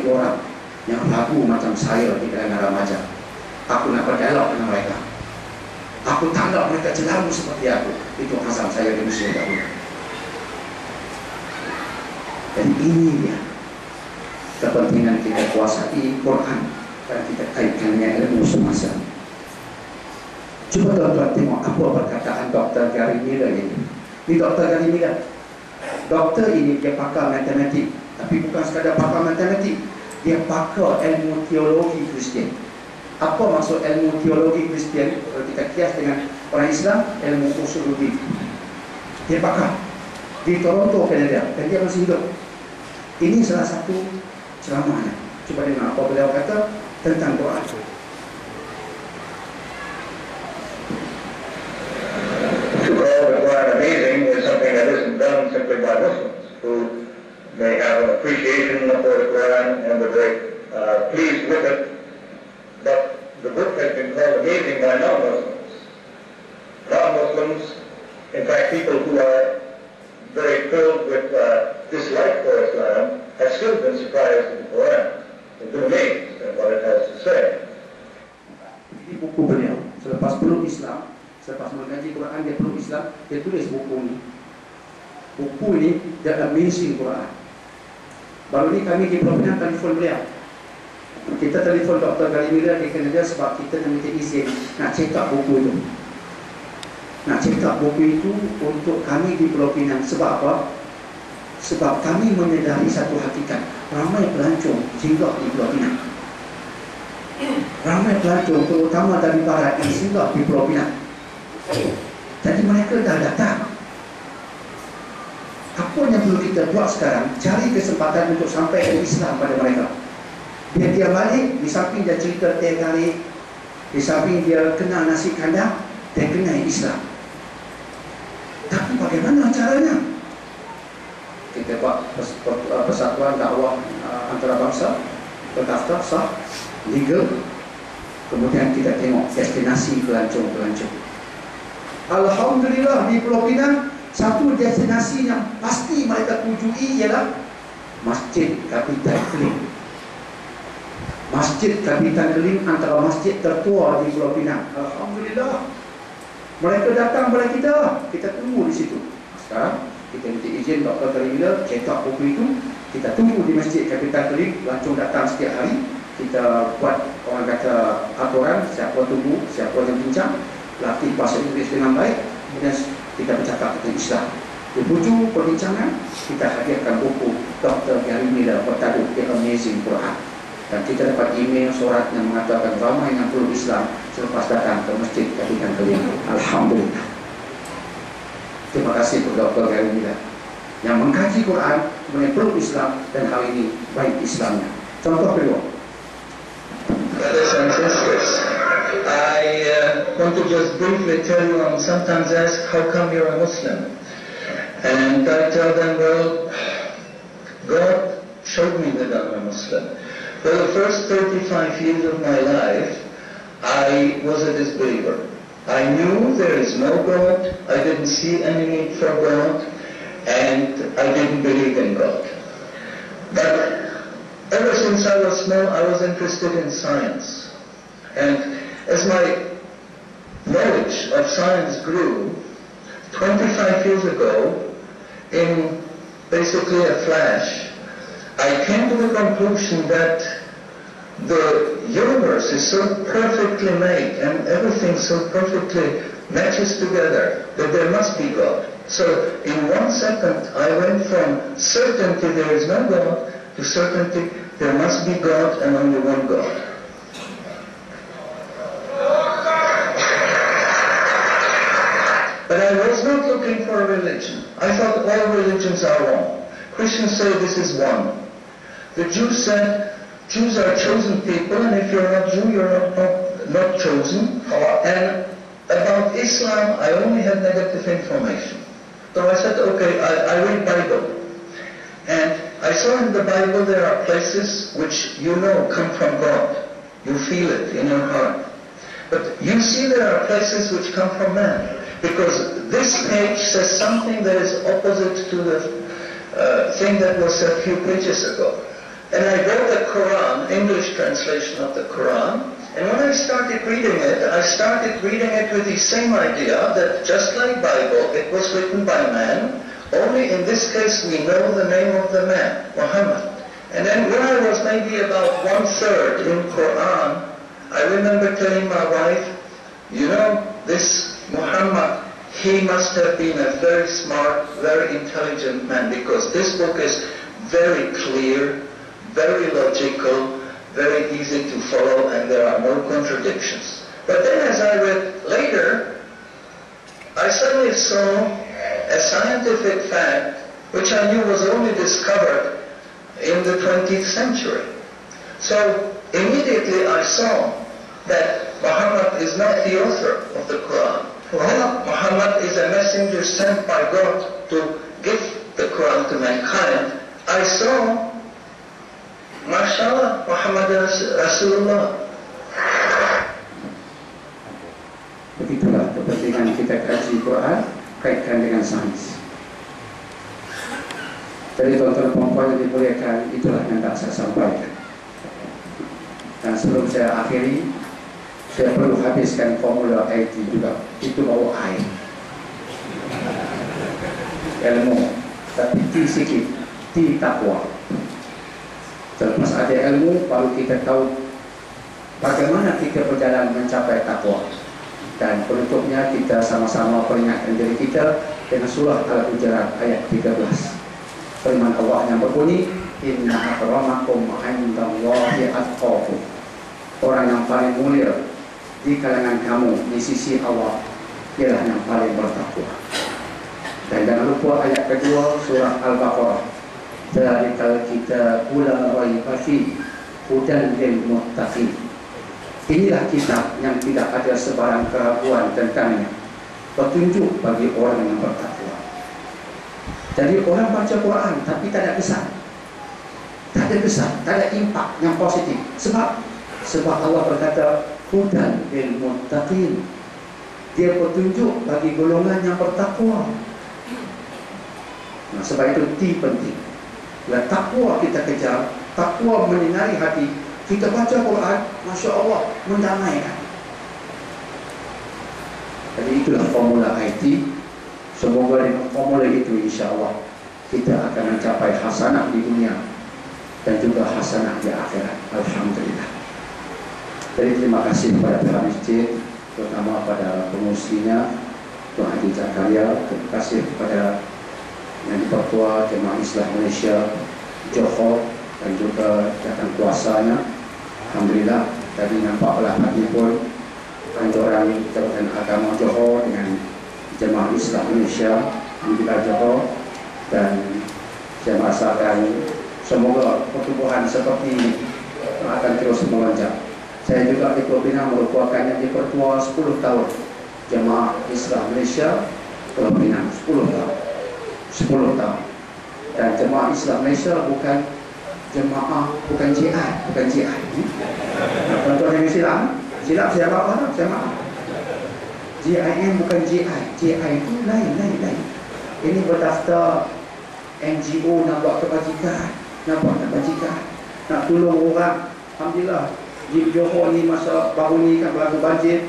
orang yang lagu macam saya di kalangan remaja. Aku nak berdialog dengan mereka. Aku tak nak mereka jelamu seperti aku. Itu azam saya di Mesir dahulu. Dan ini dia kepentingan kita kuasai Quran dan kita kaitkan dengan ilmu semasa. Cuba tuan-tuan tengok apa perkataan Dr. Gary Miller ini. Ini Dr. Gary Miller. Doktor ini dia pakar matematik, tapi bukan sekadar pakar matematik, dia pakar ilmu teologi Kristian. Apa maksud ilmu teologi Kristian? Kalau kita kias dengan orang Islam, ilmu usuluddin. Dia pakar di Toronto, Canada, dan dia masih hidup. Ini salah satu ceramahnya. Cuba dengar apa beliau kata tentang Quran. Amazing is something that isn't done simply by Muslims who may have an appreciation for the Quran and are very pleased with it, but the book has been called amazing by non-Muslims. Non-Muslims, in fact people who are very filled with dislike for Islam, have still been surprised at the Quran and been amazed at what it has to say. Ini buku beliau, selepas peluk Islam, selepas mengaji Quran, dia peluk Islam, dia tulis buku ini. Buku ini, The Amazing Quran. Baru ni kami di Pulau Pinang telefon beliau. Kita telefon Dr. Gary Miller di Canada sebab kita nak minta izin nak cetak buku itu. Nak cetak buku itu untuk kami di Pulau Pinang. Sebab apa? Sebab kami menyedari satu hakikat. Ramai pelancong singgah di Pulau Pinang. Ramai pelancong terutama dari barat yang singgah di Pulau Pinang. Jadi mereka dah datang. Apa yang perlu kita buat sekarang? Cari kesempatan untuk sampaikan Islam pada mereka. Biar dia balik, di samping dia cerita teh tarik, di samping dia kenal nasi kandang, dia kenal Islam. Tapi bagaimana caranya? Kita buat persatuan dakwah antarabangsa, terdaftar sah, legal. Kemudian kita tengok destinasi pelancong-pelancong. Alhamdulillah di Pulau Pinang, satu destinasi yang pasti mereka tujui ialah Masjid Kapitan Keling. Masjid Kapitan Keling antara masjid tertua di Pulau Pinang. Alhamdulillah, mereka datang kepada kita, kita tunggu di situ. Sekarang kita minta izin Dr. Gary Miller cetak buku itu. Kita tunggu di Masjid Kapitan Keling, pelancong datang setiap hari. Kita buat orang kata aturan, siapa tunggu, siapa yang bincang, latih bahasa Inggeris dengan baik, kemudian kita bercakap tentang Islam. Di hujung perbincangan, kita hadirkan buku Dr. Gary Miller bertajuk The Amazing Quran. Dan kita dapat email surat yang mengatakan ramai yang peluk Islam selepas datang ke Masjid Kapitan Keling. Alhamdulillah. Terima kasih kepada Dr. Gary Miller yang mengkaji Quran, kemudian peluk Islam, dan hal ini baik Islamnya. Contoh kedua. Brothers and sisters, I want to just briefly tell you, sometimes ask, how come you're a Muslim? And I tell them, well, God showed me that I'm a Muslim. For the first 35 years of my life, I was a disbeliever. I knew there is no God, I didn't see any need for God, and I didn't believe in God. But ever since I was small, I was interested in science. And as my knowledge of science grew, 25 years ago, in basically a flash, I came to the conclusion that the universe is so perfectly made and everything so perfectly matches together that there must be God. So in 1 second, I went from certainty there is no God to certainty there must be God and only one God. But I was not looking for a religion. I thought all religions are wrong. Christians say this is one. The Jews said Jews are chosen people, and if you're not Jew, you're not chosen. And about Islam, I only had negative information. So I said, okay, I read Bible. And I saw in the Bible there are places which you know come from God. You feel it in your heart. But you see there are places which come from man. Because this page says something that is opposite to the thing that was said a few pages ago. And I bought the Quran, English translation of the Quran, and when I started reading it with the same idea that just like Bible, it was written by man, only in this case we know the name of the man, Muhammad. And then when I was maybe about 1/3 in Quran, I remember telling my wife, you know, this Muhammad, he must have been a very smart, very intelligent man, because this book is very clear, very logical, very easy to follow, and there are no contradictions. But then as I read later, I suddenly saw a scientific fact which I knew was only discovered in the 20th century. So immediately I saw that Muhammad is not the author of the Quran. Muhammad is a messenger sent by God to give the Quran to mankind. I saw, Mashallah, Muhammad Rasulullah. Begitulah kepentingan kita kaji Quran kaitkan dengan sains. Jadi tuan-tuan perempuan yang dimuliakan, itulah yang tak saya sampaikan. Dan sebelum saya akhiri, saya perlu habiskan formula IT juga. Itu bawa air, ilmu, tapi T sikit, T takwa. Selepas ada ilmu, baru kita tahu bagaimana kita berjalan mencapai takwa. Dan penutupnya kita sama-sama peringatkan diri kita dengan surah Al-Hujurat ayat 13. Firman Allah yang berbunyi, Inna akramakum 'indallahi atqakum. Orang yang paling mulia di kalangan kamu di sisi Allah ialah yang paling bertakwa. Dan jangan lupa ayat kedua surah Al-Baqarah. Dzalikal kitabu la raiba fihi hudan lil muttaqin. Inilah kitab yang tidak ada sebarang keraguan tentangnya, petunjuk bagi orang yang bertakwa. Jadi orang baca Quran tapi tak ada kesan, tak ada impak yang positif. Sebab Allah berkata hudan lil muttaqin. Dia petunjuk bagi golongan yang bertakwa. Nah, sebab itu T penting. Bila takwa kita kejar, takwa menyinari hati, kita baca Quran, Masya Allah, mendamaikan. Jadi itulah formula IT. Semoga dengan formula itu insya Allah kita akan mencapai hasanah di dunia dan juga hasanah di akhirat. Alhamdulillah. Jadi terima kasih kepada pihak masjid, terutama pada pengurusinya, Tuan Haji Zakaria. Terima kasih kepada yang Ketua Jemaah Islam Malaysia, Johor, dan juga datang kuasanya. Alhamdulillah, tadi nampak belah hati pun anjuran Jabatan Agama Johor dengan Jemaah Islam Malaysia, Alhamdulillah Johor, dan saya merasakan semoga pertumbuhan seperti ini akan terus melonjak. Saya juga di Pulau Pinang merupakan yang dipertua 10 tahun Jemaah Islam Malaysia Pulau Pinang, 10 tahun. Dan Jemaah Islam Malaysia bukan jemaah, bukan GI. Tuan-tuan yang silap saya maaf. GIM bukan GI. GI itu lain. Ini berdaftar NGO nak buat kebajikan, nak tolong orang. Alhamdulillah di Johor ni masa baru ni kan berlaku banjir,